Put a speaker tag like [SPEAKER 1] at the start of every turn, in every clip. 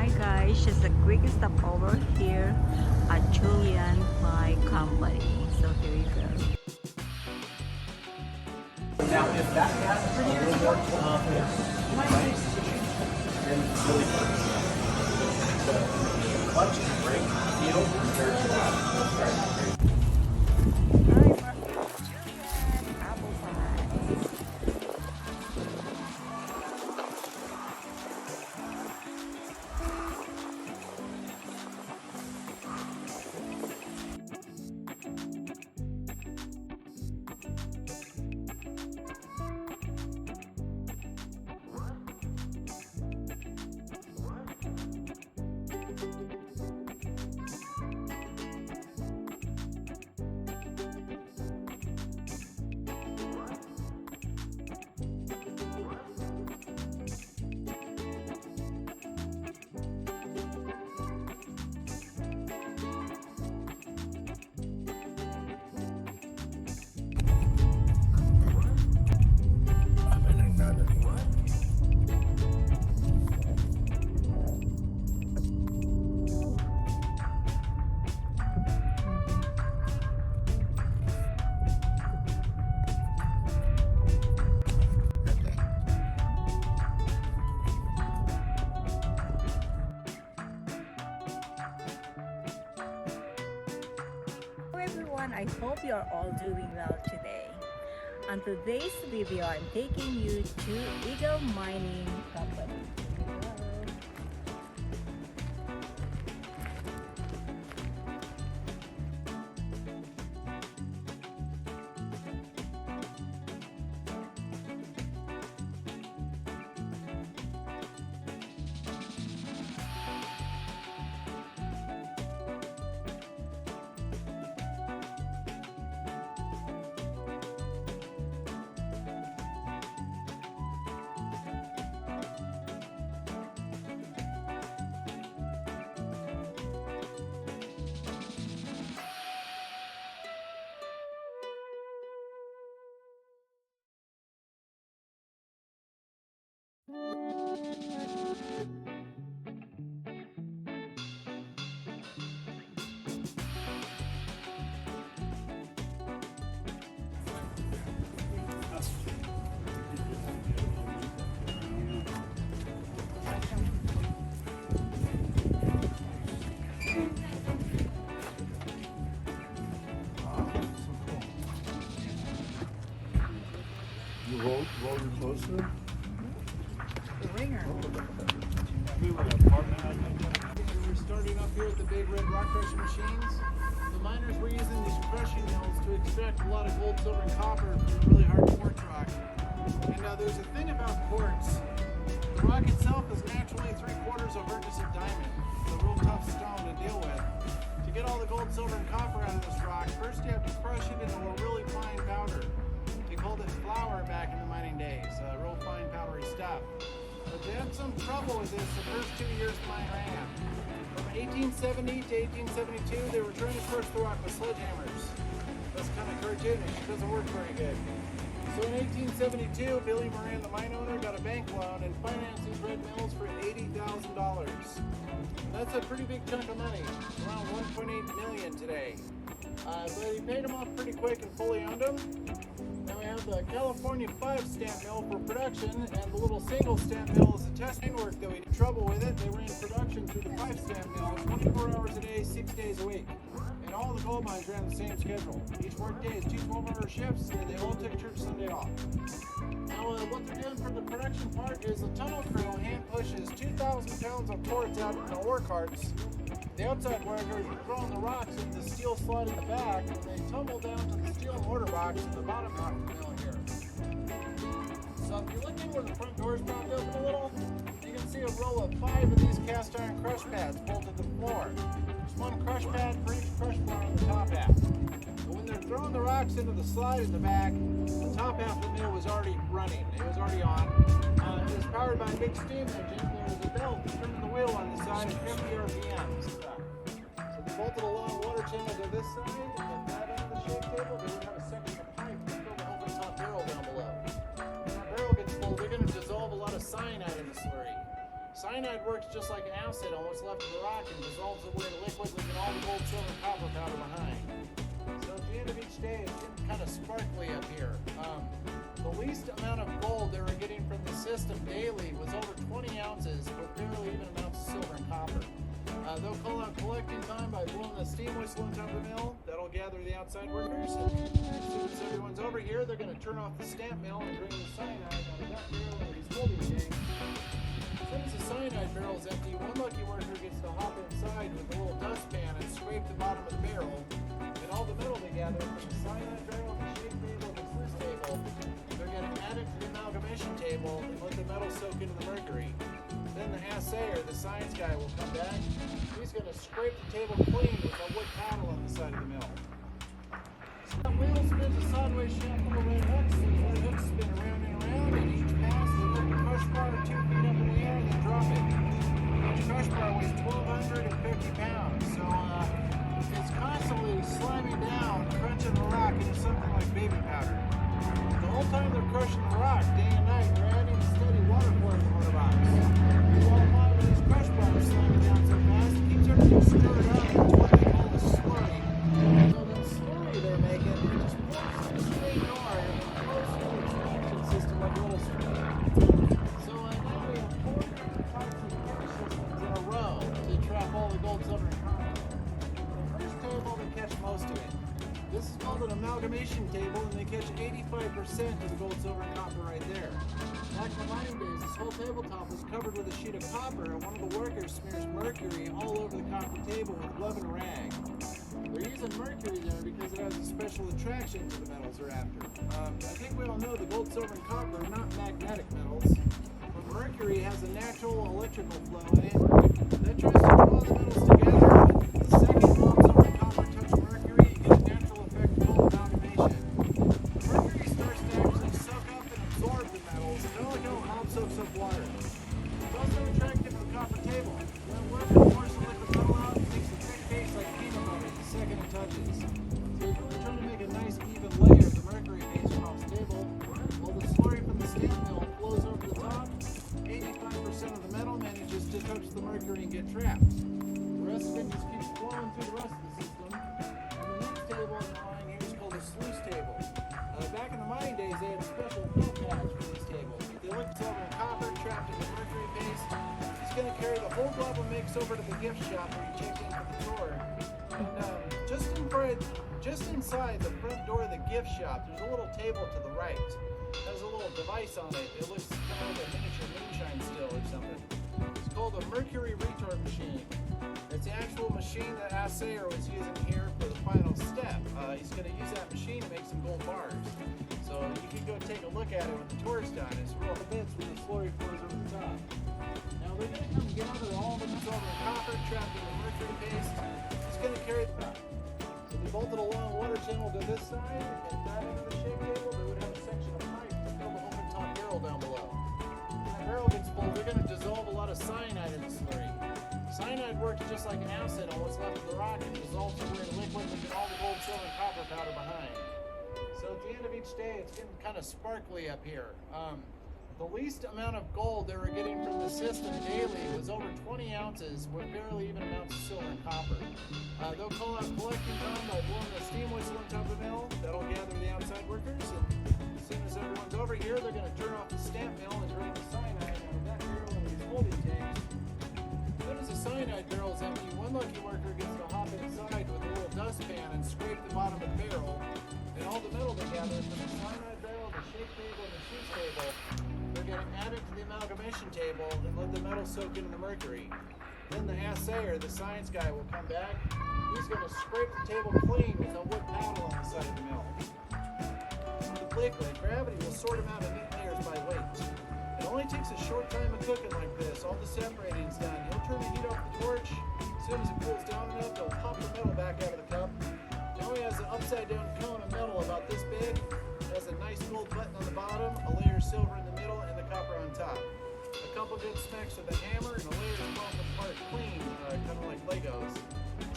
[SPEAKER 1] Hi guys, just a quick stop over here at Julian my company. So here we go.
[SPEAKER 2] Now, if that has a little more confidence, you might and really the clutch and brake feel compared to that.
[SPEAKER 1] Hi, we're here at Julian Apple Pie. Everyone, I hope you are all doing well today. On today's video, I'm taking you to Eagle Mining Company.
[SPEAKER 3] You roll your closer?
[SPEAKER 1] The ringer.
[SPEAKER 3] We were in an apartment.
[SPEAKER 4] We're starting up here at the big red rock crushing machines. The miners were using these crushing mills to extract a lot of gold, silver, and copper from really hard quartz rock. And there's a thing about quartz. The rock itself is naturally 3/4 of hardness of diamond. It's a real tough stone to deal with. To get all the gold, silver, and copper out of this rock, first you have to crush it into a really fine powder. They called it flour back in the mining days, real fine powdery stuff. But they had some trouble with this the first 2 years the mine ran. From 1870 to 1872, they were trying to crush the rock with sledgehammers. That's kind of cartoonish, it doesn't work very good. So in 1872, Billy Moran, the mine owner, got a bank loan and financed these red mills for $80,000. That's a pretty big chunk of money, around $1.8 million today. But he paid them off pretty quick and fully owned them. Now we have the California 5 stamp mill for production, and the little single stamp mill is a testing work that we had trouble with it. They ran production through the 5 stamp mill 24 hours a day, 6 days a week. And all the gold mines ran the same schedule. Each work day is 2 12-hour shifts, and they all took church Sunday off. Now what they're doing for the production part is the tunnel crew hand pushes 2,000 pounds of quartz out in the ore carts. The outside workers are throwing the rocks into the steel slot in the back, and they tumble down to the steel mortar box in the bottom half of the mill here. So if you're looking where the front doors propped open a little, you can see a row of 5 of these cast iron crush pads bolted to the floor. There's one crush pad for each crush bar on the top half. But when they're throwing the rocks into the slide in the back, the top half of the mill was already running. It was already on. It was powered by a big steam engine. There was a belt turning the wheel on the side at 50 RPMs. So they bolted a long water channel to this side, and at that end of the shake table, they would have a section of pipe to fill the open top barrel down below. When that barrel gets full, they're going to dissolve a lot of cyanide in the slurry. Cyanide works just like acid on what's left of the rock and dissolves it away to liquid, leaving all the gold, silver, and copper powder behind. So at the end of each day, it's getting kind of sparkly up here. The least amount of gold they were getting from the system daily was over 20 ounces, with barely even amounts of silver and copper. They'll call out collecting time by blowing the steam whistle on top of the mill. That'll gather the outside workers. And as soon as everyone's over here, they're going to turn off the stamp mill and bring the cyanide out of that barrel and these holding tanks. As soon as the cyanide barrel is empty, one lucky worker gets to hop inside with a little dustpan and scrape the bottom of the barrel. And all the metal they gather from the cyanide barrel, the shake table, and the sluice table, they're going to add it to the amalgamation table and let the metal soak into the mercury. Then the assayer, the science guy, will come back. He's going to scrape the table clean with a wood paddle on the side of the mill. So that wheel spins a sideways shaft full of red hooks. The red hooks spin around and around, and each pass they lift the crush bar 2 feet up in the air and then drop it. Each crush bar weighs 1,250 pounds, so it's constantly slamming down, crunching the rock into something like baby powder. The whole time they're crushing the rock, day and night, they're adding a steady water flow to the motor box. These crush bars slamming down so fast, it keeps everything stirred up into what they call a slurry. So the slurry they're making, it just pours in a straight yard and it flows through the extraction system like a little stream. So now we have 4 different types of catch systems in a row to trap all the gold, silver, and copper. The first table, they catch most of it. This is called an amalgamation table, and they catch 85% of the gold, silver, and copper right there. Back in the mining days, this whole tabletop was covered with a sheet of copper, and one of the workers smears mercury all over the copper table with glove and rag. They're using mercury there because it has a special attraction to the metals they're after. I think we all know the gold, silver, and copper are not magnetic metals, but mercury has a natural electrical flow in it that tries to draw the metals together. The second gold, silver, and copper touch mercury, you get a natural effect called amalgamation. Mercury starts to actually soak up and absorb the metals, and it only soaks up water. It's also attractive to the copper table. When a worker pours the liquid metal out, it makes a thick base like peanut butter the second it touches. So you're really trying to make a nice even layer of the mercury base across the table. While the slurry from the stamp mill flows over the top, 85% of the metal manages to touch the mercury and get trapped. The rest of it just keeps flowing through the rest of the system. And the next table in the line here is called a sluice table. Back in the mining days, they had a special fill pads for these tables. They lift silver and copper trapped in the mercury base. He's going to carry the whole glob of mix over to the gift shop where you check in for the tour. And just inside the front door of the gift shop, there's a little table to the right. It has a little device on it. It looks kind of like a miniature moonshine still or something. It's called a mercury retort machine. It's the actual machine that assayer was using here for the final step. He's going to use that machine to make some gold bars. So you can go take a look at it when the tour's done. It's real bits when the slurry pours over the top. Now they're going to come gather all the silver and copper trapped in the mercury paste. It's going to carry the top. So they bolted a long water channel to this side, and that end of the shake table, they would have a section of pipe to fill the open top barrel down below. When that barrel gets full, they're going to dissolve a lot of cyanide in the slurry. Cyanide works just like acid on what's left of the rock and dissolves it away to liquid, leaving all the gold, silver, and copper powder behind. So at the end of each day, it's getting kind of sparkly up here. The least amount of gold they were getting from the system daily was over 20 ounces, with barely even amounts of silver and copper. They'll call out collecting time by blowing the steam whistle on top of the mill. That'll gather the outside workers. And as soon as everyone's over here, they're going to turn off the stamp mill and drain the cyanide out of that barrel and these holding tanks. As soon as the cyanide barrel is empty, one lucky worker gets to hop inside with a little dustpan and scrape the bottom of the barrel. And all the metal they gather from the cyanide barrel, the shake table, and the sluice table, they're going to add it to the amalgamation table and let the metal soak into the mercury. Then the assayer, the science guy, will come back. He's going to scrape the table clean with a wood paddle on the side of the mill. The liquid, gravity will sort them out in neat layers by weight. It only takes a short time of cooking like this. All the separating's done. He'll turn the heat off the torch. As soon as it cools down enough, he'll pop the metal back out of the cup. Now he has an upside down cone of metal about this big. It has a nice gold button on the bottom, a layer of silver in the middle, and the copper on top. A couple good smacks with a hammer, and a layer is broken apart clean, kind of like Legos.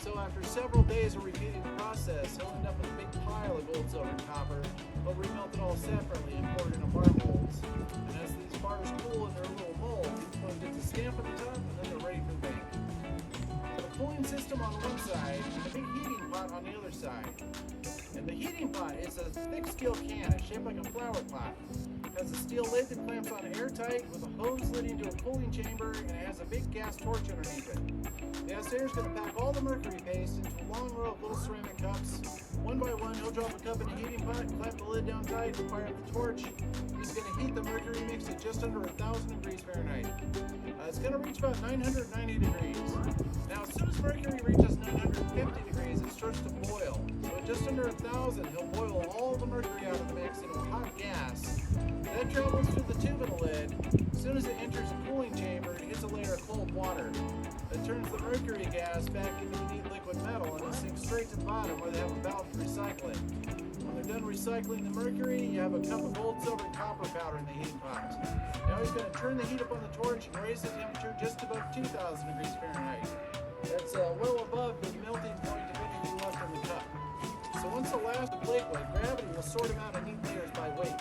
[SPEAKER 4] So after several days of repeating the process, he'll end up with a big pile of gold, silver, and copper, but remelt it all separately and poured into bar molds. And as these bars cool in their little mold, each one one gets a stamp on the top, and then they're ready for the bank. A cooling system on one side, and a big heating pot on the other side. And the heating pot is a thick steel can. It's shaped like a flower pot. It has a steel lid that clamps on airtight with a hose leading to a cooling chamber, and it has a big gas torch underneath it. The assayer is going to pack all the mercury paste into a long row of little ceramic cups. One by one, he'll drop a cup in a heating pot, clamp the lid down tight, and fire up the torch. He's going to heat the mercury mix at just under 1,000 degrees Fahrenheit. It's going to reach about 990 degrees. Now, as soon as mercury reaches 950 degrees, it starts to boil. So at just under 1,000, he'll boil all the mercury out of the mix into a hot gas. That travels through the tube in the lid. As soon as it enters the cooling chamber, it hits a layer of cold water. That turns the mercury gas back into the neat liquid metal, and it sinks straight to the bottom where they have a valve to recycle it. When they're done recycling the mercury, you have a cup of gold, silver, and copper powder in the heating pot. Now he's going to turn the heat up on the torch and raise the temperature just above 2,000 degrees Fahrenheit. That's well above the melting point of anything left in the cup. So once the last is liquid, gravity will sort them out in neat layers by weight.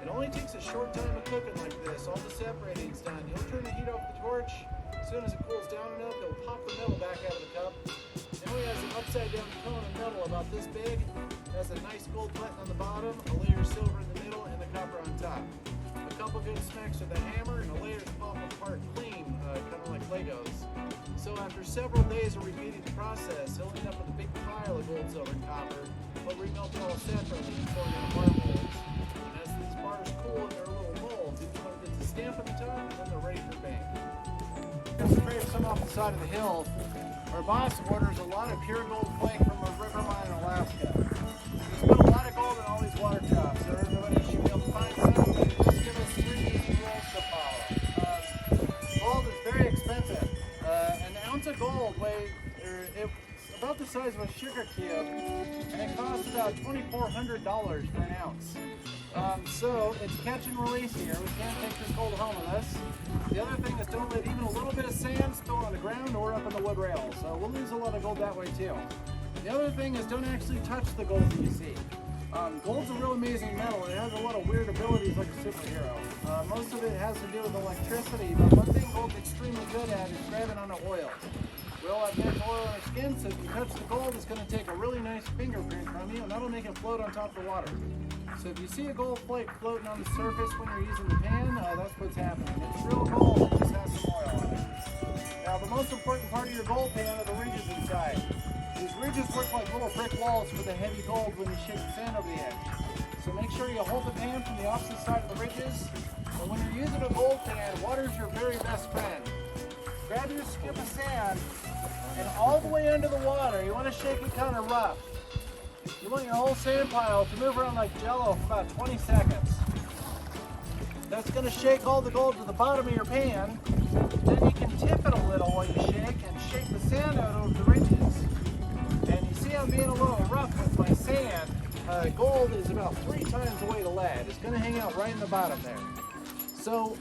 [SPEAKER 4] It only takes a short time of cooking like this. All the separating's done. He'll turn the heat off the torch. As soon as it cools down enough, he'll pop the metal back out of the cup. Now he has an upside down cone of metal about this big. It has a nice gold button on the bottom, a layer of silver in the middle, and the copper on top. A couple good smacks with a hammer, and the layers pop apart clean, kind of like Legos. So after several days of repeating the process, he'll end up with a big pile of gold, silver, and copper. He'll remelt it all separately and pour it in bar molds. And as these bars cool in their little molds, each one gets a stamp on the top, and then they're ready for bank. Just to grab some off the side of the hill, our boss orders a lot of pure gold flake from a river mine in Alaska. He's put a lot of gold in all these water troughs, so everybody should be able to find some. Just give us 3 easy rules to follow. Gold is very expensive. An ounce of gold weighs about the size of a sugar cube, and it costs about $2,400 for an ounce. So it's catch and release here. We can't take this gold home with us. The other thing is don't let even a little bit of sand spill on the ground or up in the wood rails. So we'll lose a lot of gold that way too. The other thing is don't actually touch the gold that you see. Gold's a real amazing metal. It has a lot of weird abilities like a superhero. Most of it has to do with electricity, but one thing gold's extremely good at is grabbing onto oil. We all have nice oil on our skin, so if you touch the gold, it's going to take a really nice fingerprint from you, and that'll make it float on top of the water. So if you see a gold flake floating on the surface when you're using the pan, that's what's happening. It's real gold, it just has some oil on it. Now the most important part of your gold pan are the ridges inside. These ridges work like little brick walls for the heavy gold when you shake the sand over the edge. So make sure you hold the pan from the opposite side of the ridges. And when you're using a gold pan, water's your very best friend. Grab your skip of sand, and all the way under the water, you want to shake it kind of rough. You want your whole sand pile to move around like jello for about 20 seconds. That's going to shake all the gold to the bottom of your pan. Then you can tip it a little while you shake the sand out over the ridges. And you see I'm being a little rough with my sand. Gold is about 3 times the weight of lead. It's going to hang out right in the bottom there. So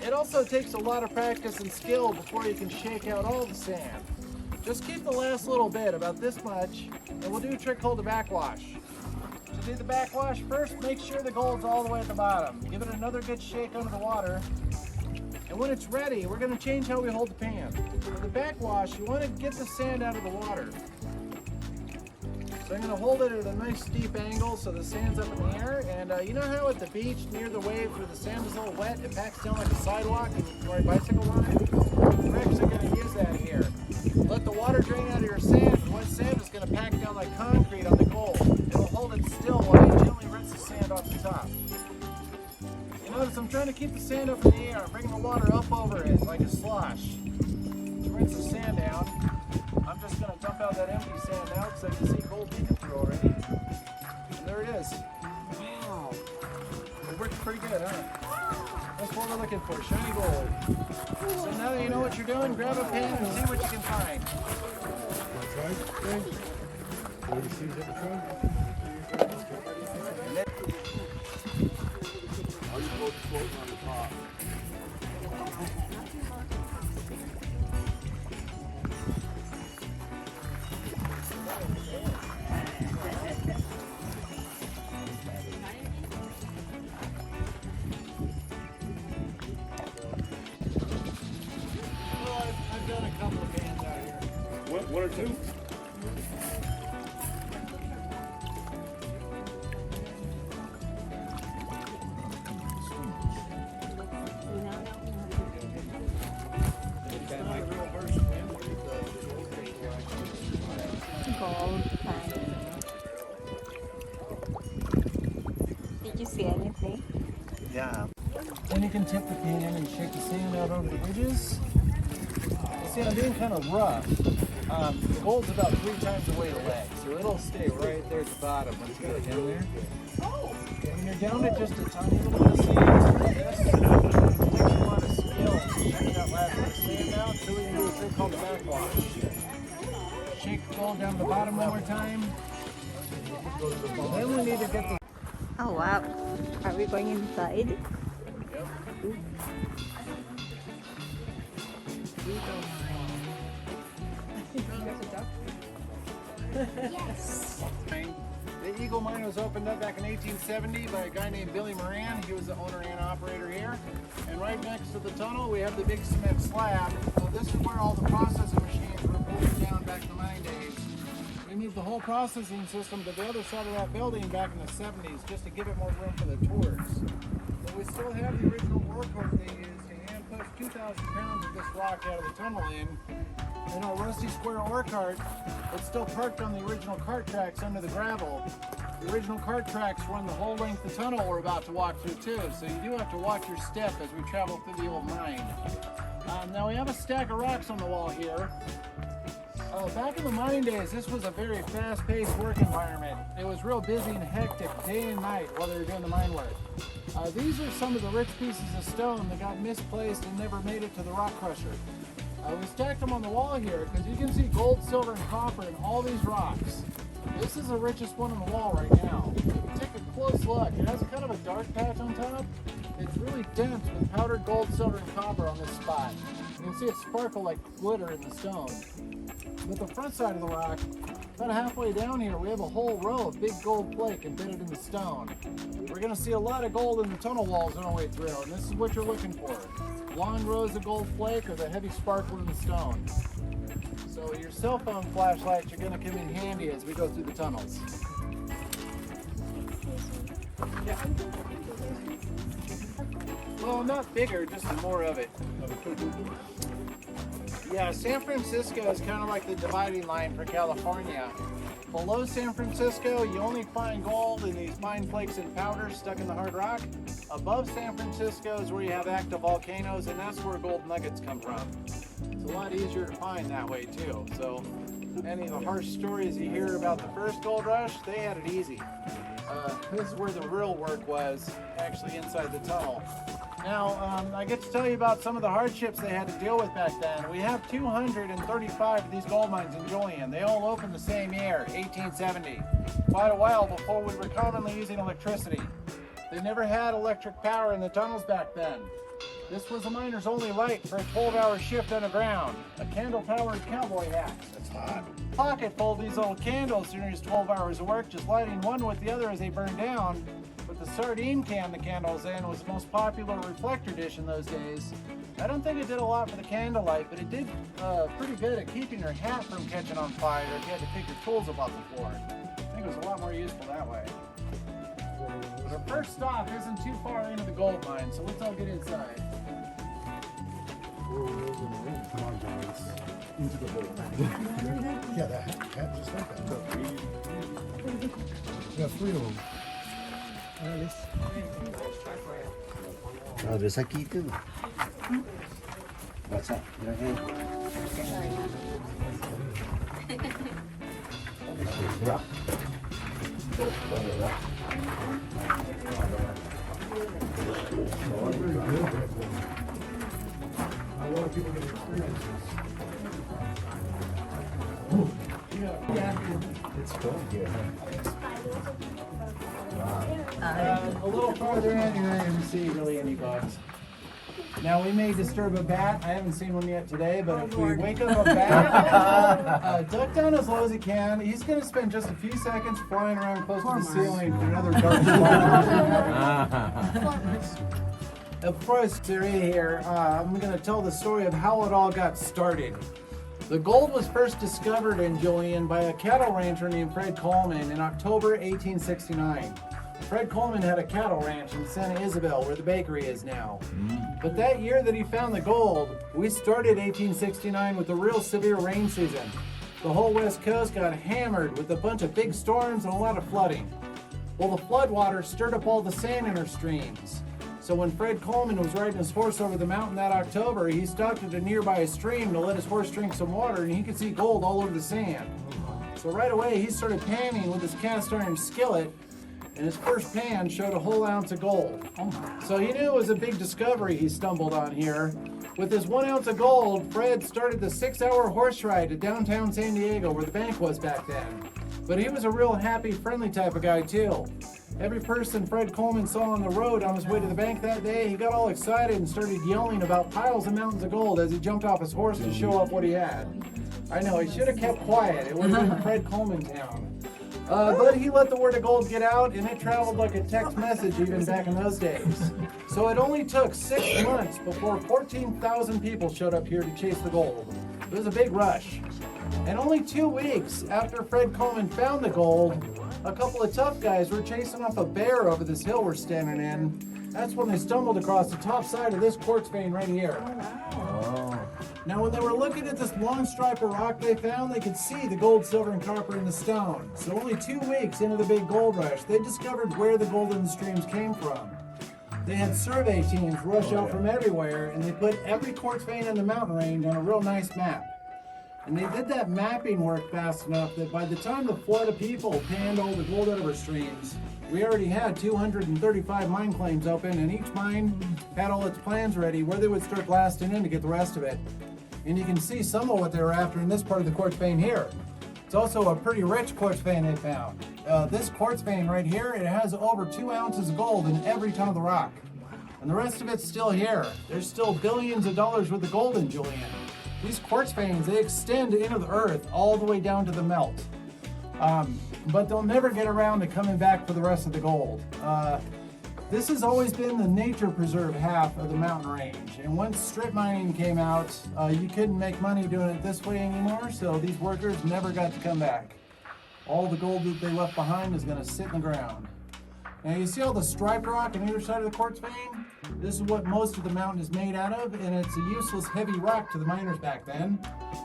[SPEAKER 4] it also takes a lot of practice and skill before you can shake out all the sand. Just keep the last little bit, about this much, and we'll do a trick called the backwash. To do the backwash, first make sure the gold's all the way at the bottom. Give it another good shake under the water. And when it's ready, we're going to change how we hold the pan. For the backwash, you want to get the sand out of the water. So I'm going to hold it at a nice steep angle so the sand's up in the air. And you know how at the beach near the waves where the sand is a little wet, it packs down like a sidewalk and you can ride bicycles on it? We're actually going to use that here. Let the water drain out of your sand, and wet sand is going to pack down like concrete on the gold. It'll hold it still while you gently rinse the sand off the top. You notice I'm trying to keep the sand up in the air, bringing the water up over it like a slosh. To rinse the sand down, I'm just going to dump out that empty sand now because I can see gold leaking through already. And there it is. Wow. It works pretty good, huh? That's what we're looking for, shiny gold. So now that you know what you're doing, grab a pan and see what you can find.
[SPEAKER 3] How you both floating on the top? or two?
[SPEAKER 1] Gold painting. Did you see anything?
[SPEAKER 2] Yeah.
[SPEAKER 4] Then you can tip the pin in and shake the sand out over the ridges. You see, I'm being kind of rough. The gold's about 3 times the weight of lead, so it'll stay right there at the bottom once you get down there. When you're down at just a tiny little bit of sand like this, it takes a lot of skill to shake that last bit of sand out until we can do a trick called the backwash. Shake the gold down to the bottom one more time. Then we need to get the...
[SPEAKER 1] Oh wow. Are we going inside?
[SPEAKER 4] Yes. The Eagle Mine was opened up back in 1870 by a guy named Billy Moran. He was the owner and operator here. And right next to the tunnel, we have the big cement slab. So this is where all the processing machines were pulled down back in the mine days. We moved the whole processing system to the other side of that building back in the 70s just to give it more room for the tours. But we still have the original ore cart they used to hand push 2,000 pounds of this rock out of the tunnel in. And our rusty square ore cart, it's still parked on the original cart tracks under the gravel. The original cart tracks run the whole length of the tunnel we're about to walk through too, so you do have to watch your step as we travel through the old mine. Now we have a stack of rocks on the wall here. Back in the mine days, this was a very fast-paced work environment. It was real busy and hectic day and night while they were doing the mine work. These are some of the rich pieces of stone that got misplaced and never made it to the rock crusher. We stacked them on the wall here because you can see gold, silver, and copper in all these rocks. This is the richest one on the wall right now. Take a close look. It has kind of a dark patch on top. It's really dense with powdered gold, silver, and copper on this spot. You can see it sparkle like glitter in the stone. But the front side of the rock, about halfway down here, we have a whole row of big gold flake embedded in the stone. We're going to see a lot of gold in the tunnel walls on our way through, and this is what you're looking for. Long rows of gold flake or the heavy sparkle in the stone. So your cell phone flashlights are going to come in handy as we go through the tunnels. Yeah. Well, not bigger, just more of it. Yeah, San Francisco is kind of like the dividing line for California. Below San Francisco, you only find gold in these mine flakes and powder stuck in the hard rock. Above San Francisco is where you have active volcanoes, and that's where gold nuggets come from. It's a lot easier to find that way too. So any of the harsh stories you hear about the first gold rush, they had it easy. This is where the real work was, actually inside the tunnel. Now, I get to tell you about some of the hardships they had to deal with back then. We have 235 of these gold mines in Julian. They all opened the same year, 1870. Quite a while before we were commonly using electricity. They never had electric power in the tunnels back then. This was the miner's only light for a 12-hour shift underground. A candle-powered cowboy hat. That's hot. Pocket full of these little candles during his 12 hours of work, just lighting one with the other as they burned down. But the sardine can the candles in was the most popular reflector dish in those days. I don't think it did a lot for the candlelight, but it did pretty good at keeping your hat from catching on fire if you had to pick your tools up off the floor. I think it was a lot more useful that way. But our first stop isn't too far into the gold mine, so let's all get inside.
[SPEAKER 3] Come on, guys. Into the hole. Yeah, that hat just like that. We have 3 of them.
[SPEAKER 5] Oh, there's a key too. What's that? Your hand? Rock.
[SPEAKER 3] A lot of people get experiences. It's cold here.
[SPEAKER 4] A little farther in, you're not going to see really any bugs. Now, we may disturb a bat. I haven't seen one yet today, but if we wake up a bat, duck down as low as he can. He's going to spend just a few seconds flying around close to the ceiling for another dark spot. Of course, area here, I'm going to tell the story of how it all got started. The gold was first discovered in Julian by a cattle rancher named Fred Coleman in October 1869. Fred Coleman had a cattle ranch in Santa Isabel where the bakery is now. But that year that he found the gold, we started 1869 with a real severe rain season. The whole West Coast got hammered with a bunch of big storms and a lot of flooding. Well, the floodwater stirred up all the sand in our streams. So when Fred Coleman was riding his horse over the mountain that October, he stopped at a nearby stream to let his horse drink some water, and he could see gold all over the sand. So right away, he started panning with his cast iron skillet, and his first pan showed a whole ounce of gold. So he knew it was a big discovery he stumbled on here. With his 1 ounce of gold, Fred started the 6-hour horse ride to downtown San Diego where the bank was back then. But he was a real happy, friendly type of guy too. Every person Fred Coleman saw on the road on his way to the bank that day, he got all excited and started yelling about piles of mountains of gold as he jumped off his horse to show off what he had. I know, he should have kept quiet. It would have been Fred Coleman town. But he let the word of gold get out, and it traveled like a text message even back in those days. So it only took 6 months before 14,000 people showed up here to chase the gold. It was a big rush. And only 2 weeks after Fred Coleman found the gold, a couple of tough guys were chasing off a bear over this hill we're standing in. That's when they stumbled across the top side of this quartz vein right here. Now when they were looking at this long stripe of rock they found, they could see the gold, silver, and copper in the stone. So only 2 weeks into the big gold rush, they discovered where the gold in the streams came from. They had survey teams rush out from everywhere, and they put every quartz vein in the mountain range on a real nice map. And they did that mapping work fast enough that by the time the flood of people panned all the gold out of our streams, we already had 235 mine claims open, and each mine had all its plans ready where they would start blasting in to get the rest of it. And you can see some of what they were after in this part of the quartz vein here. It's also a pretty rich quartz vein they found. This quartz vein right here, it has over 2 ounces of gold in every ton of the rock. And the rest of it's still here. There's still billions of dollars worth of gold in Julian. These quartz veins, they extend into the earth all the way down to the melt. But they'll never get around to coming back for the rest of the gold. This has always been the nature preserve half of the mountain range. And once strip mining came out, you couldn't make money doing it this way anymore, so these workers never got to come back. All the gold that they left behind is gonna sit in the ground. Now you see all the striped rock on either side of the quartz vein? This is what most of the mountain is made out of, and it's a useless heavy rock to the miners back then.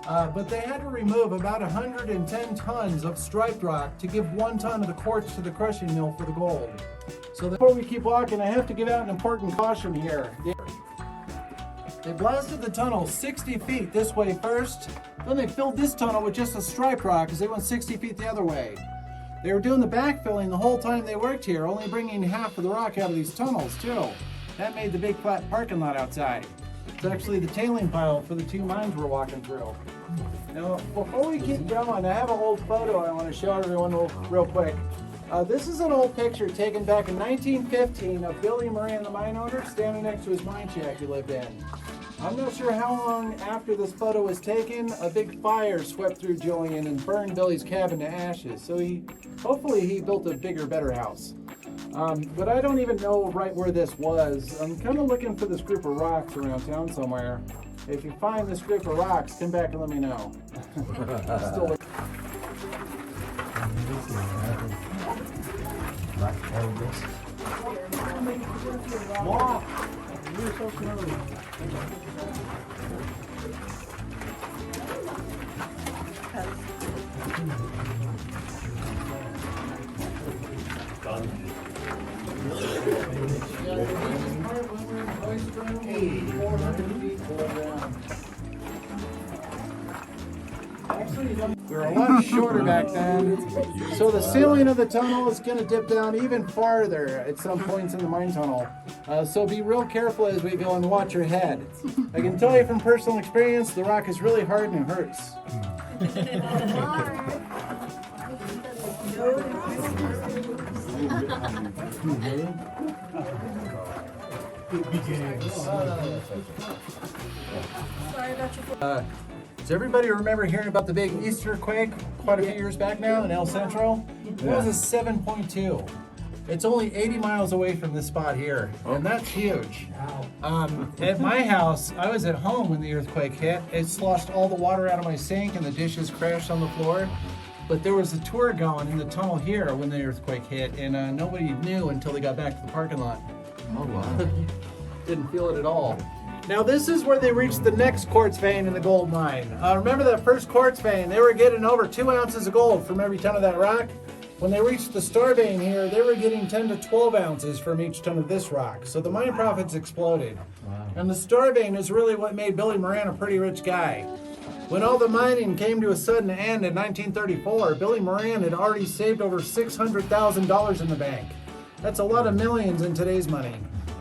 [SPEAKER 4] But they had to remove about 110 tons of striped rock to give 1 ton of the quartz to the crushing mill for the gold. So before we keep walking, I have to give out an important caution here. They blasted the tunnel 60 feet this way first, then they filled this tunnel with just a striped rock because they went 60 feet the other way. They were doing the backfilling the whole time they worked here, only bringing half of the rock out of these tunnels too. That made the big flat parking lot outside. It's actually the tailing pile for the 2 mines we're walking through. Now, before we keep going, I have an old photo I want to show everyone real quick. This is an old picture taken back in 1915 of Billy Moran, the mine owner, standing next to his mine shack he lived in. I'm not sure how long after this photo was taken, a big fire swept through Julian and burned Billy's cabin to ashes. So hopefully he built a bigger, better house. But I don't even know right where this was. I'm kind of looking for this group of rocks around town somewhere. If you find this group of rocks, come back and let me know. Still Mom, you're so smooth. We were a lot shorter back then, so the ceiling of the tunnel is going to dip down even farther at some points in the mine tunnel. So be real careful as we go and watch your head. I can tell you from personal experience, the rock is really hard and it hurts. Does everybody remember hearing about the big Easter quake quite a few years back now in El Centro? It was a 7.2. It's only 80 miles away from this spot here, and that's huge. At my house, I was at home when the earthquake hit. It sloshed all the water out of my sink and the dishes crashed on the floor. But there was a tour going in the tunnel here when the earthquake hit, and nobody knew until they got back to the parking lot.
[SPEAKER 5] Oh, wow.
[SPEAKER 4] Didn't feel it at all. Now this is where they reached the next quartz vein in the gold mine. Remember that first quartz vein? They were getting over 2 ounces of gold from every ton of that rock. When they reached the star vein here, they were getting 10 to 12 ounces from each ton of this rock. So the mine profits exploded. Wow. And the star vein is really what made Billy Moran a pretty rich guy. When all the mining came to a sudden end in 1934, Billy Moran had already saved over $600,000 in the bank. That's a lot of millions in today's money.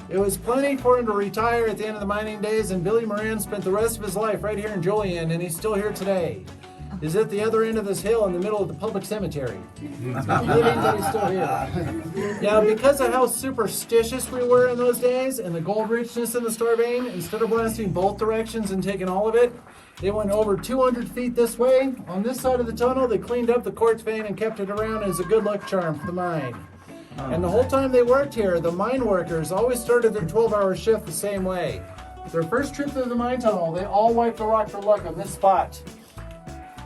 [SPEAKER 4] It was plenty for him to retire at the end of the mining days, and Billy Moran spent the rest of his life right here in Julian, and he's still here today. He's at the other end of this hill in the middle of the public cemetery. Living, but he's still here. Now, because of how superstitious we were in those days and the gold richness in the star vein, instead of blasting both directions and taking all of it, they went over 200 feet this way. On this side of the tunnel, they cleaned up the quartz vein and kept it around as a good luck charm for the mine. And the whole time they worked here, the mine workers always started their 12-hour shift the same way. Their first trip through the mine tunnel, they all wiped the rock for luck on this spot.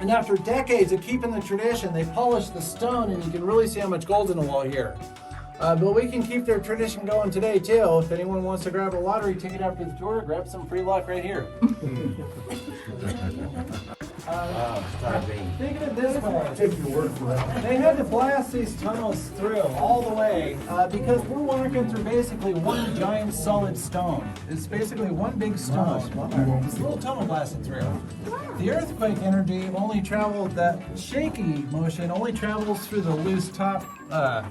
[SPEAKER 4] And after decades of keeping the tradition, they polished the stone, and you can really see how much gold's in the wall here. But we can keep their tradition going today too. If anyone wants to grab a lottery ticket after the tour, grab some free luck right here. Think of it this way.
[SPEAKER 3] Take your word for that.
[SPEAKER 4] They had to blast these tunnels through all the way because we're walking through basically one giant solid stone. It's basically one big stone. This little tunnel blasted through. The earthquake energy only traveled, that shaky motion only travels through the loose top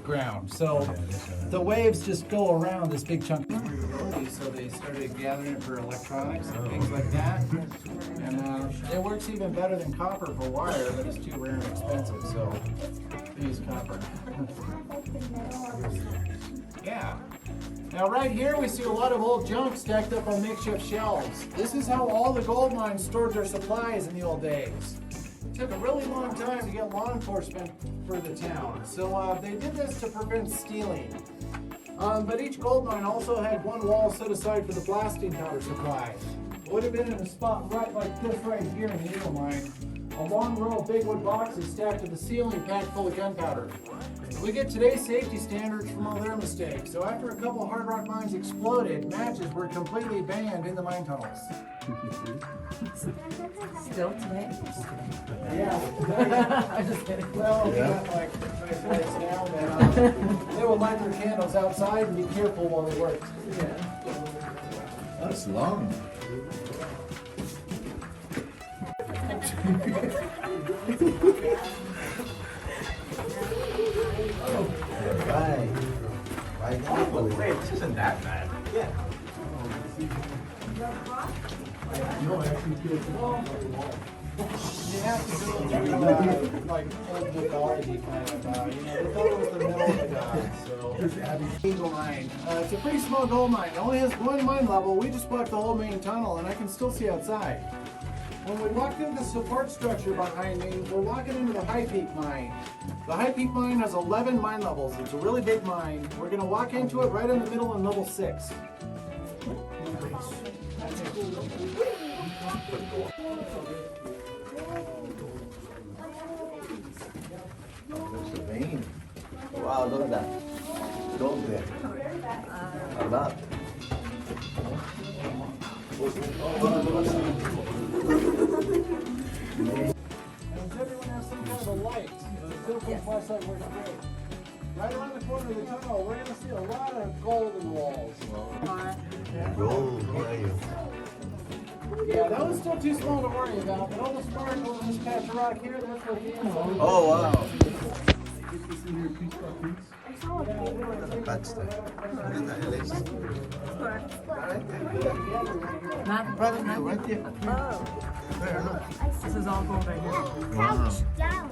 [SPEAKER 4] ground. So the waves just go around this big chunk. So they started gathering it for electronics and things like that. And it works even better than copper for wire, but it's too rare and expensive, so they use copper. Yeah. Now right here we see a lot of old junk stacked up on makeshift shelves. This is how all the gold mines stored their supplies in the old days. It took a really long time to get law enforcement for the town, so they did this to prevent stealing. But each gold mine also had one wall set aside for the blasting powder supply. It would have been in a spot right like this right here in the Eagle mine. A long row of big wood boxes stacked to the ceiling packed full of gunpowder. We get today's safety standards from all their mistakes. So after a couple hard rock mines exploded, matches were completely banned in the mine tunnels.
[SPEAKER 1] Still today?
[SPEAKER 4] Yeah. I just kidding. Well, we got like nice lights now that they would light their candles outside and be careful while they worked. Yeah.
[SPEAKER 5] That's long. Right.
[SPEAKER 2] Oh, wait, this isn't that bad.
[SPEAKER 4] Yeah.
[SPEAKER 3] No, actually,
[SPEAKER 4] You have to go through like old mythology kind of, they thought it was the middle of the god, so. Eagle mine. It's a pretty small gold mine. It only has one mine level. We just blocked the whole main tunnel and I can still see outside. When we walk into the support structure behind me, we're walking into the High Peak mine. The High Peak mine has 11 mine levels. It's a really big mine. We're gonna walk into it right in the middle on level 6.
[SPEAKER 5] There's a vein. Wow, look at that. Gold there. A lot.
[SPEAKER 4] And does everyone have some kind of a light? The silicone flashlight works great. Right around the corner of the tunnel, we're gonna see a lot of gold in the walls.
[SPEAKER 5] Gold, yeah.
[SPEAKER 4] Yeah, that was still too small to worry about, but all the sparkles in this patch of rock here, that's what the inside.
[SPEAKER 5] Oh, wow.
[SPEAKER 3] That's
[SPEAKER 5] That's the hell is it?
[SPEAKER 1] Not
[SPEAKER 5] Right there.
[SPEAKER 1] Oh,
[SPEAKER 5] There, look.
[SPEAKER 1] this is all gold right here.
[SPEAKER 5] Wow.
[SPEAKER 6] Down.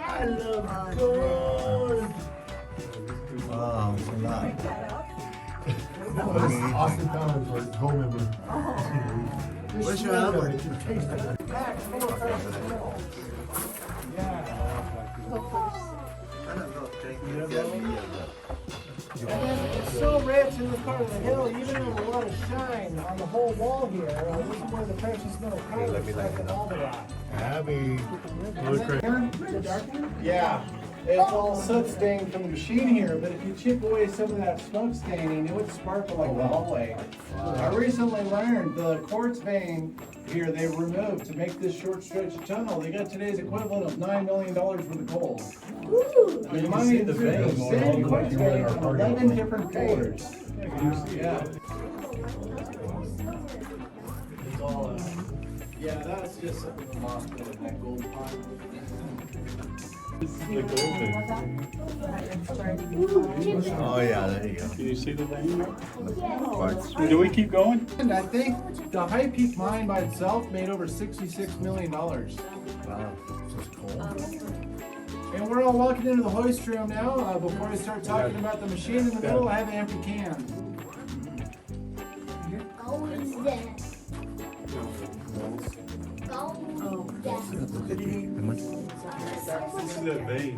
[SPEAKER 5] I love gold. Wow, it's a lot.
[SPEAKER 3] Austin Powers for his home member.
[SPEAKER 5] Where's your number?
[SPEAKER 4] Back, middle, first, middle. Yeah.
[SPEAKER 5] I don't know. Thank you.
[SPEAKER 4] much in this part of the hill, you even have a lot of shine on the whole wall here. This is where the precious metal colors like the alderite.
[SPEAKER 3] Abby.
[SPEAKER 4] Yeah, it's all soot stained from the machine here, but if you chip away some of that smoke staining, it would sparkle like the hallway. I recently learned the quartz vein here they removed to make this short stretch of tunnel. They got today's equivalent of $9 million worth of gold. The money in the vein, same quartz vein, 11 different colors. Yeah. It's all, yeah, that's just something the moss put in that gold pot.
[SPEAKER 2] The gold thing.
[SPEAKER 5] Oh yeah, there you go.
[SPEAKER 2] Can you see the vein?
[SPEAKER 5] Parts.
[SPEAKER 2] Do we keep going?
[SPEAKER 4] And I think the High Peak mine by itself made over $66 million.
[SPEAKER 5] Wow, this is cool.
[SPEAKER 4] And we're all walking into the hoist room now. Before I start talking about the machine in the middle, I have an empty can.
[SPEAKER 2] This is that vein.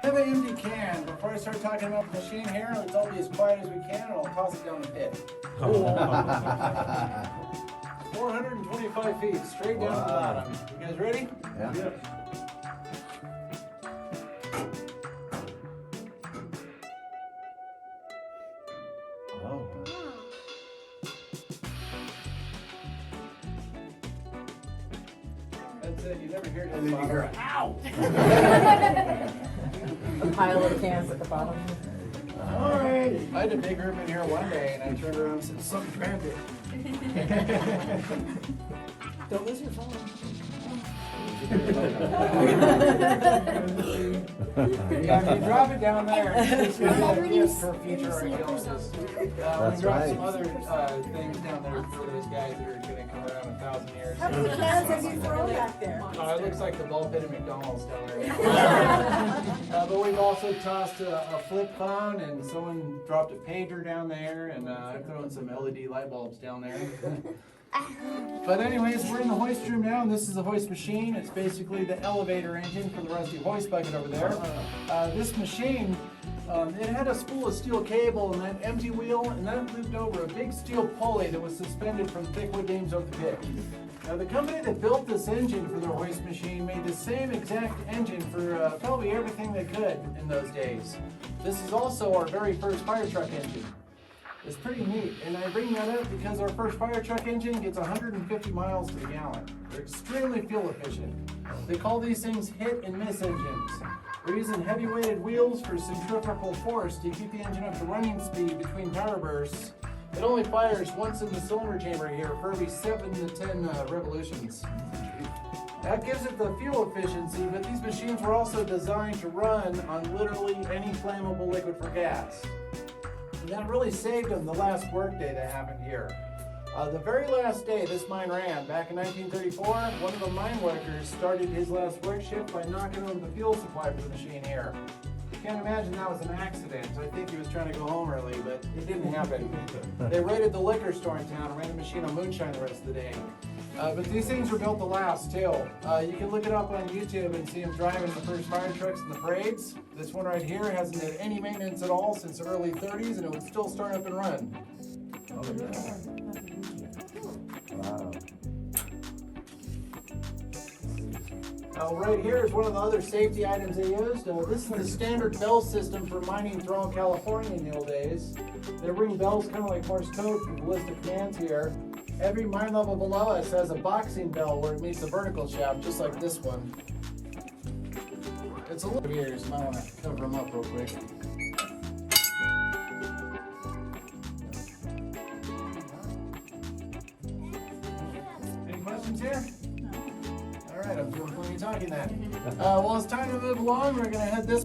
[SPEAKER 4] I have an empty can. Before I start talking about the machine here, let's all be as quiet as we can and I'll toss it down the pit. 425 feet, straight down to the bottom. You guys ready?
[SPEAKER 5] Yeah. Oh.
[SPEAKER 4] That's it. You never hear it. And then you hear, ow!
[SPEAKER 6] A pile of cans at the bottom.
[SPEAKER 4] All right. I had a big room in here one day and I turned around and said, something grabbed it.
[SPEAKER 6] Don't lose your phone.
[SPEAKER 4] Yeah, if you drop it down there, it's going to be a gift for future archaeologists. We
[SPEAKER 5] That's
[SPEAKER 4] dropped
[SPEAKER 5] right.
[SPEAKER 4] some other things down there for those guys that are going to come around 1,000 years.
[SPEAKER 1] How many cans have you thrown back there?
[SPEAKER 4] It looks like the ball pit at McDonald's down there. But we've also tossed a flip phone, and someone dropped a pager down there, and I've thrown some LED light bulbs down there. But anyways, we're in the hoist room now, and this is the hoist machine. It's basically the elevator engine for the rusty hoist bucket over there. This machine, it had a spool of steel cable and that empty wheel, and that looped over a big steel pulley that was suspended from thick wood beams over the pit. Now, the company that built this engine for their hoist machine made the same exact engine for probably everything they could in those days. This is also our very first fire truck engine. It's pretty neat, and I bring that up because our first fire truck engine gets 150 miles to the gallon. They're extremely fuel efficient. They call these things hit and miss engines. We're using heavy weighted wheels for centrifugal force to keep the engine up to running speed between power bursts. It only fires once in the cylinder chamber here for every 7 to 10 revolutions. That gives it the fuel efficiency, but these machines were also designed to run on literally any flammable liquid for gas. And that really saved them the last workday that happened here. The very last day this mine ran, back in 1934, one of the mine workers started his last work shift by knocking over the fuel supply for the machine here. You can't imagine that was an accident. I think he was trying to go home early, but it didn't happen. They raided the liquor store in town and ran the machine on moonshine the rest of the day. But these things were built to last too. You can look it up on YouTube and see them driving the first fire trucks in the parades. This one right here hasn't had any maintenance at all since the early 30s, and it would still start up and run.
[SPEAKER 5] Oh yeah. Wow.
[SPEAKER 4] Right here is one of the other safety items they used. This is the standard bell system for mining throughout California in the old days. They ring bells kind of like Morse code for the list of commands here. Every mine level below us has a boxing bell where it meets the vertical shaft, just like this one. It's a little here, so I want to cover them up real quick. Any questions here? All right, I'm doing plenty of talking then. Well, it's time to move along. We're going to head this.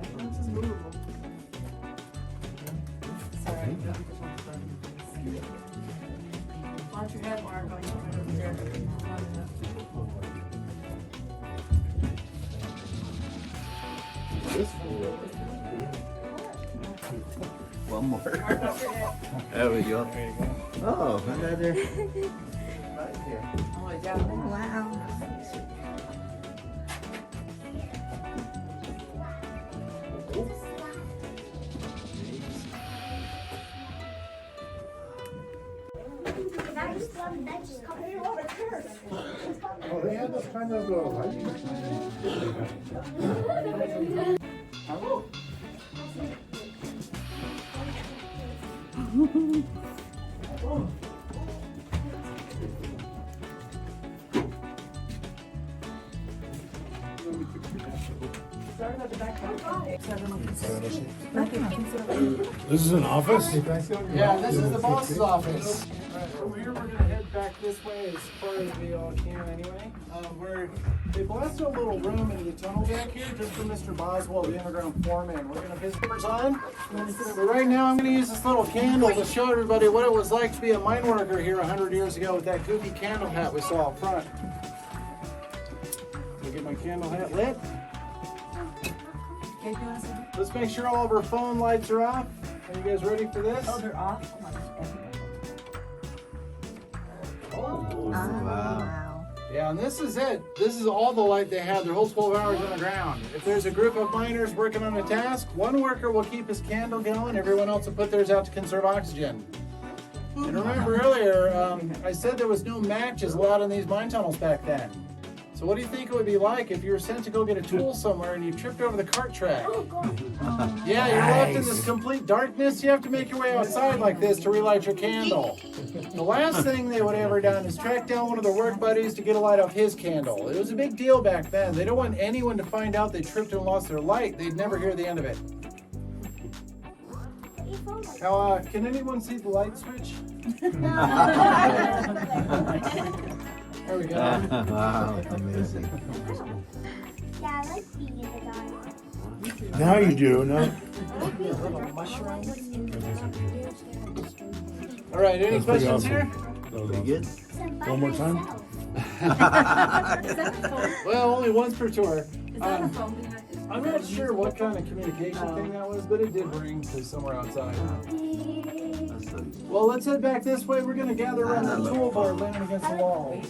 [SPEAKER 6] This is movable. Sorry. Watch your head, Mark. I'll come over there.
[SPEAKER 5] This fool. One more. There we go. Oh, another. Right here.
[SPEAKER 6] Oh, I got it.
[SPEAKER 1] Wow.
[SPEAKER 3] Oh, they have those kind of lighting. This is an office?
[SPEAKER 4] Yeah, this is the boss's office. From here, we're gonna head back this way as far as we all can anyway. They blasted a little room in the tunnel back here just for Mr. Boswell, the underground foreman. We're gonna visit what's on. But right now, I'm gonna use this little candle to show everybody what it was like to be a mine worker here 100 years ago with that goofy candle hat we saw up front. I'll get my candle hat lit. Let's make sure all of our phone lights are off. Are you guys ready for this?
[SPEAKER 6] Oh, they're off.
[SPEAKER 1] Wow.
[SPEAKER 4] Yeah, and this is it. This is all the light they have. Their whole 12 hours underground. If there's a group of miners working on a task, one worker will keep his candle going. Everyone else will put theirs out to conserve oxygen. And remember earlier, I said there was no matches allowed in these mine tunnels back then. So what do you think it would be like if you were sent to go get a tool somewhere and you tripped over the cart track? Yeah, you're left in this complete darkness. You have to make your way outside like this to relight your candle. The last thing they would have ever done is track down one of their work buddies to get a light off his candle. It was a big deal back then. They don't want anyone to find out they tripped and lost their light. They'd never hear the end of it. Now, can anyone see the light switch? There we go.
[SPEAKER 5] Wow, amazing.
[SPEAKER 7] Yeah, I like being in the dark.
[SPEAKER 3] Now you do, no?
[SPEAKER 4] All right, any
[SPEAKER 3] That's pretty
[SPEAKER 4] questions
[SPEAKER 3] awesome.
[SPEAKER 4] here?
[SPEAKER 5] Pretty good.
[SPEAKER 3] One more time?
[SPEAKER 4] Well, only once per tour. I'm not sure what kind of communication thing that was, but it did ring to somewhere outside.
[SPEAKER 5] That's a,
[SPEAKER 4] Well, let's head back this way. We're going to gather around the toolboard laying against the wall.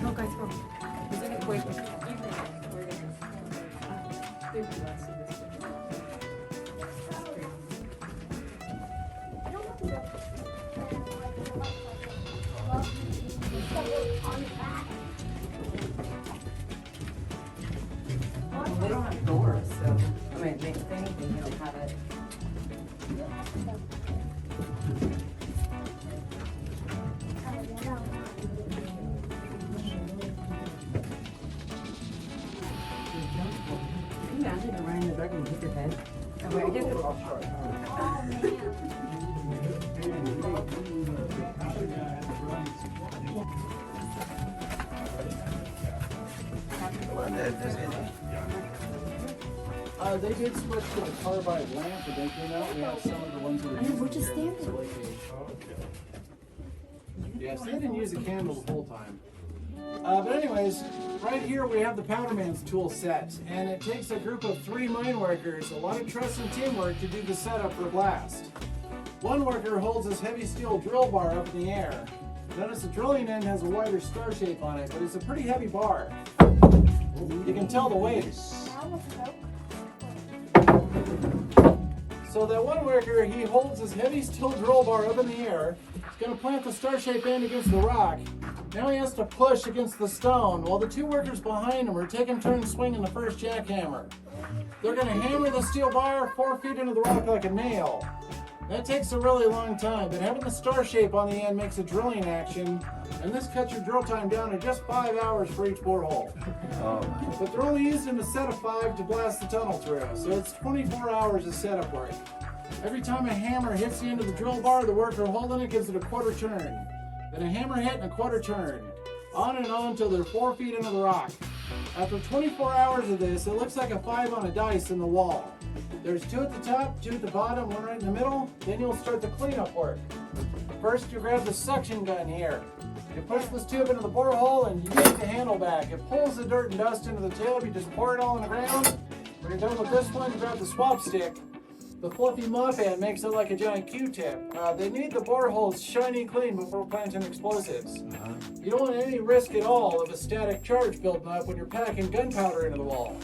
[SPEAKER 6] No, guys, go. Is it quick? They don't have doors, so, I mean, if anything, they'll have it. Can you imagine running the dark and hit your head? Oh, wait, I guess it's all short.
[SPEAKER 4] They did switch to the carbide lamp when they came out. We have some of the ones that are using
[SPEAKER 7] we're just
[SPEAKER 4] here.
[SPEAKER 7] standing.
[SPEAKER 4] Yes, they didn't use a candle the whole time. But anyways, right here we have the Powderman's tool set, and it takes a group of 3 mine workers, a lot of trust and teamwork to do the setup for blast. One worker holds this heavy steel drill bar up in the air. Notice the drilling end has a wider star shape on it, but it's a pretty heavy bar. You can tell the weight. So that one worker, he holds this heavy steel drill bar up in the air. He's going to plant the star shape end against the rock. Now he has to push against the stone while the 2 workers behind him are taking turns swinging the first jackhammer. They're going to hammer the steel bar 4 feet into the rock like a nail. That takes a really long time, but having the star shape on the end makes a drilling action, and this cuts your drill time down to just 5 hours for each borehole.
[SPEAKER 5] oh,
[SPEAKER 4] But they're only using a set of 5 to blast the tunnel through, so it's 24 hours of setup work. Every time a hammer hits the end of the drill bar, the worker holding it gives it a quarter turn. then a hammer hit and a quarter turn. On and on till they're 4 feet into the rock. After 24 hours of this, it looks like a 5 on a dice in the wall. There's 2 at the top, 2 at the bottom, 1 right in the middle. Then you'll start the cleanup work. First, you grab the suction gun here. You push this tube into the borehole and you yank the handle back. It pulls the dirt and dust into the tube. You just pour it all on the ground. When you're done with this one, you grab the swap stick. The fluffy mop end makes it like a giant Q-tip. They need the boreholes shiny clean before planting explosives. You don't want any risk at all of a static charge building up when you're packing gunpowder into the wall.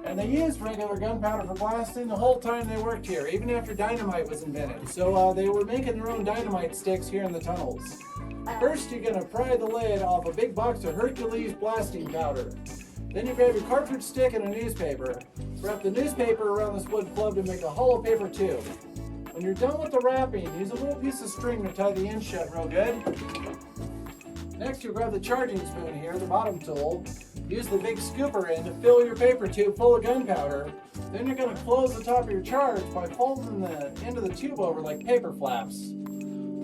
[SPEAKER 4] And they used regular gunpowder for blasting the whole time they worked here, even after dynamite was invented. So they were making their own dynamite sticks here in the tunnels. First, you're gonna pry the lid off a big box of Hercules blasting powder. Then you grab your cartridge stick and a newspaper. Wrap the newspaper around this wood club to make a hollow paper tube. When you're done with the wrapping, use a little piece of string to tie the end shut real good. Next, you grab the charging spoon here, the bottom tool. Use the big scooper end to fill your paper tube full of gunpowder. Then you're going to close the top of your charge by folding the end of the tube over like paper flaps.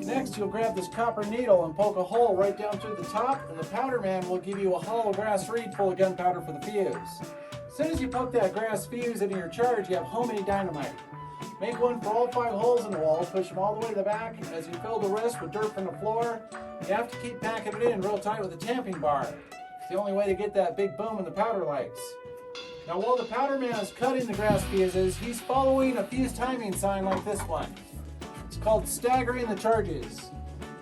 [SPEAKER 4] Next, you'll grab this copper needle and poke a hole right down through the top, and the powder man will give you a hollow grass reed full of gunpowder for the fuse. As soon as you poke that grass fuse into your charge, you have homemade dynamite. Make one for all 5 holes in the wall, push them all the way to the back. As you fill the rest with dirt from the floor, you have to keep packing it in real tight with a tamping bar. It's the only way to get that big boom in the powder lights. Now while the powder man is cutting the grass fuses, he's following a fuse timing sign like this one. It's called staggering the charges.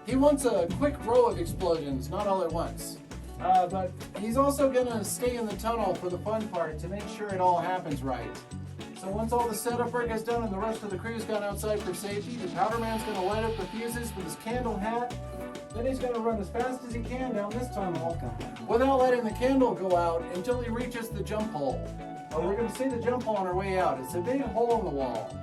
[SPEAKER 4] He wants a quick row of explosions, not all at once. But he's also going to stay in the tunnel for the fun part to make sure it all happens right. So once all the setup work is done and the rest of the crew's gone outside for safety, the powder man's going to light up the fuses with his candle hat. Then he's going to run as fast as he can down this tunnel without letting the candle go out until he reaches the jump hole. We're going to see the jump hole on our way out. It's a big hole in the wall.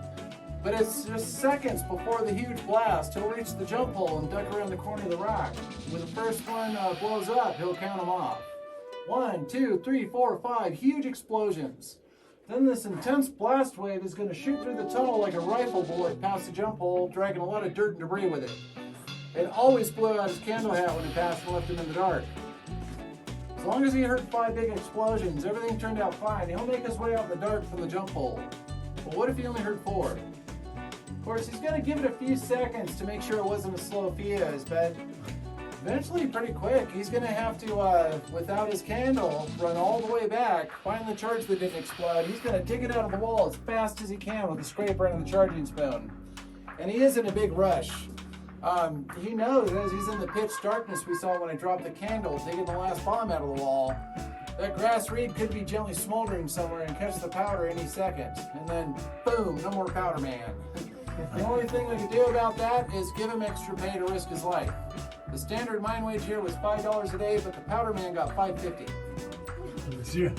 [SPEAKER 4] But it's just seconds before the huge blast. He'll reach the jump hole and duck around the corner of the rock. When the first one blows up, he'll count them off. 1, 2, 3, 4, 5 huge explosions. Then this intense blast wave is going to shoot through the tunnel like a rifle bullet past the jump hole, dragging a lot of dirt and debris with it. It always blew out his candle hat when it passed and left him in the dark. As long as he heard 5 big explosions, everything turned out fine. He'll make his way out in the dark from the jump hole. But what if he only heard 4? Of course, he's going to give it a few seconds to make sure it wasn't a slow fuse, but eventually, pretty quick, he's going to have to, without his candle, run all the way back, find the charge that didn't explode. He's going to dig it out of the wall as fast as he can with the scraper and the charging spoon. And he is in a big rush. He knows as he's in the pitch darkness we saw when I dropped the candle, digging the last bomb out of the wall, that grass reed could be gently smoldering somewhere and catch the powder any second. And then, boom, no more powder man. The only thing we can do about that is give him extra pay to risk his life. The standard mine wage here was $5 a day, but the powder man got $5.50.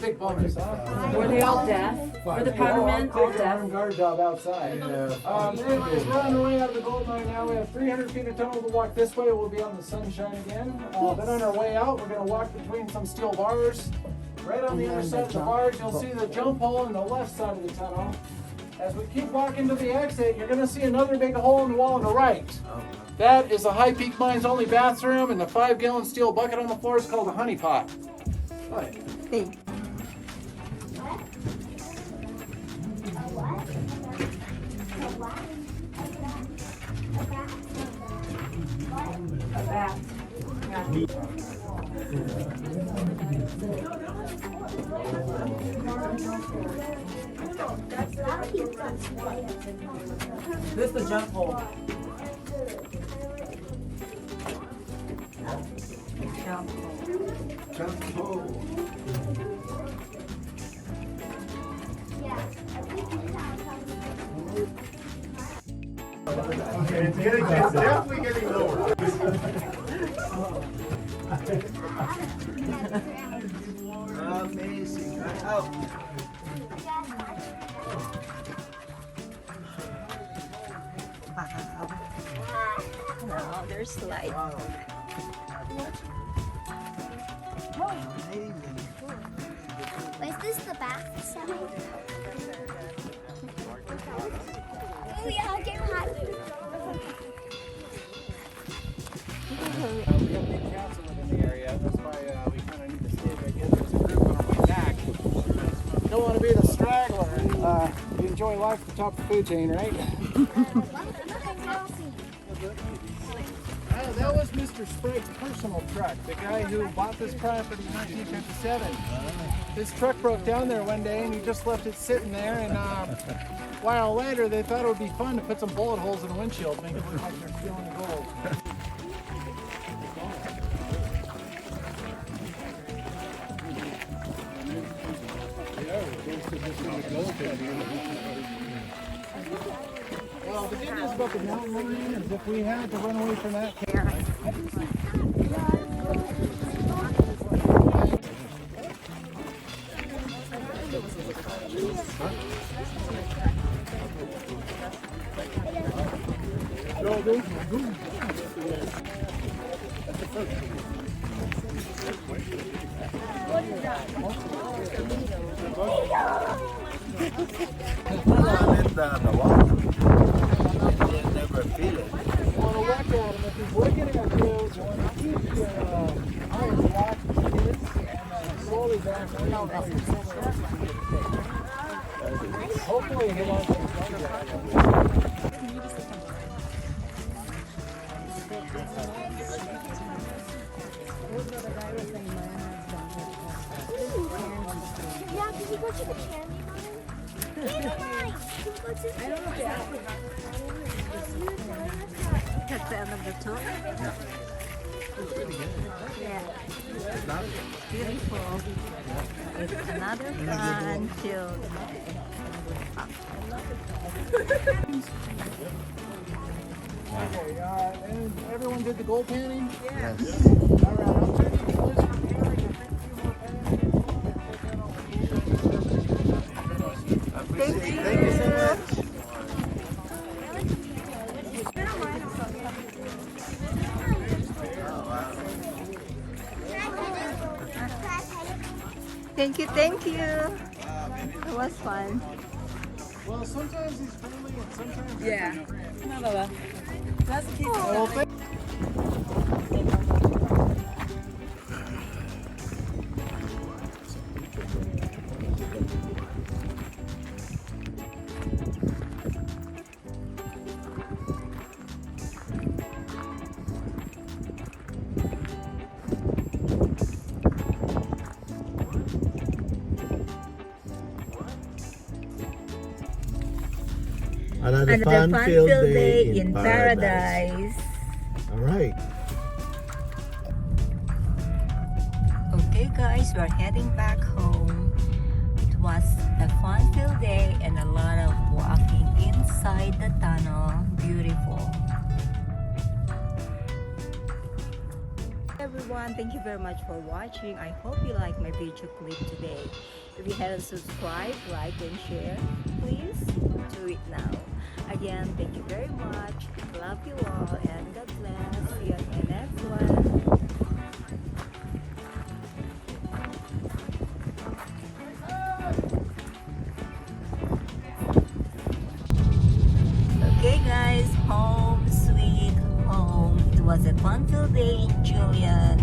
[SPEAKER 4] Big bonus, huh?
[SPEAKER 6] Were they all deaf? Were the powder men all deaf?
[SPEAKER 4] Armed guard job outside. Anyways, we're on the way out of the gold mine now. We have 300 feet of tunnel to walk this way. We'll be on the sunshine again. Then on our way out, we're going to walk between some steel bars. Right on the other side of the bars, you'll see the jump hole on the left side of the tunnel. As we keep walking to the exit, you're going to see another big hole in the wall on the right. That is the High Peak Mine's only bathroom, and the 5-gallon steel bucket on the floor is called a honey pot. Right.
[SPEAKER 6] Hey. A bath. This is the jump hole.
[SPEAKER 5] Jump hole.
[SPEAKER 3] Okay, it's definitely getting lower.
[SPEAKER 5] Amazing. Oh.
[SPEAKER 1] Now there's slide.
[SPEAKER 5] Wow. Amazing.
[SPEAKER 7] Is this the bath side? Oh yeah, get hot.
[SPEAKER 4] We have new council within the area. That's why we kind of need to stay together as a group on our way back. Don't want to be the straggler. You enjoy life at the top of the food chain, right? That was Mr. Sprague's personal truck, the guy who bought this property in 1957. His truck broke down there one day and he just left it sitting there, and a while later they thought it would be fun to put some bullet holes in the windshield, make it look like they're stealing the gold. Well, the good news about the mountain lion is if we had to run away from that
[SPEAKER 5] the water. They never feel it.
[SPEAKER 4] You want to look at him if he's looking at you. You want to keep your eyes locked with his and then slowly back down. Hopefully he won't get
[SPEAKER 7] Yeah, can we go to the candy line? Candy line! Can we go to the candy line?
[SPEAKER 1] That's the end of the tour. Yeah. Beautiful. It's another fun filled
[SPEAKER 4] Okay, and everyone did the gold panning?
[SPEAKER 5] Yes.
[SPEAKER 4] All right, I'll turn you close from here. You can
[SPEAKER 5] Thank you so much.
[SPEAKER 1] Thank you, thank you. It was fun.
[SPEAKER 4] Well, sometimes he's friendly and sometimes he's
[SPEAKER 6] Yeah.
[SPEAKER 4] not friendly.
[SPEAKER 6] No, Baba. That's the case.
[SPEAKER 4] Well, thank
[SPEAKER 5] Another
[SPEAKER 1] Fun-filled day in paradise.
[SPEAKER 5] All right.
[SPEAKER 1] Okay guys, we're heading back home. It was a fun-filled day and a lot of walking inside the tunnel. Beautiful. Everyone, thank you very much for watching. I hope you like my video clip today. If you haven't subscribed, like and share, please do it now. Again, thank you very much. Love you all and God bless. See you in the next one. Okay guys, home sweet home. It was a fun-filled day in Julian.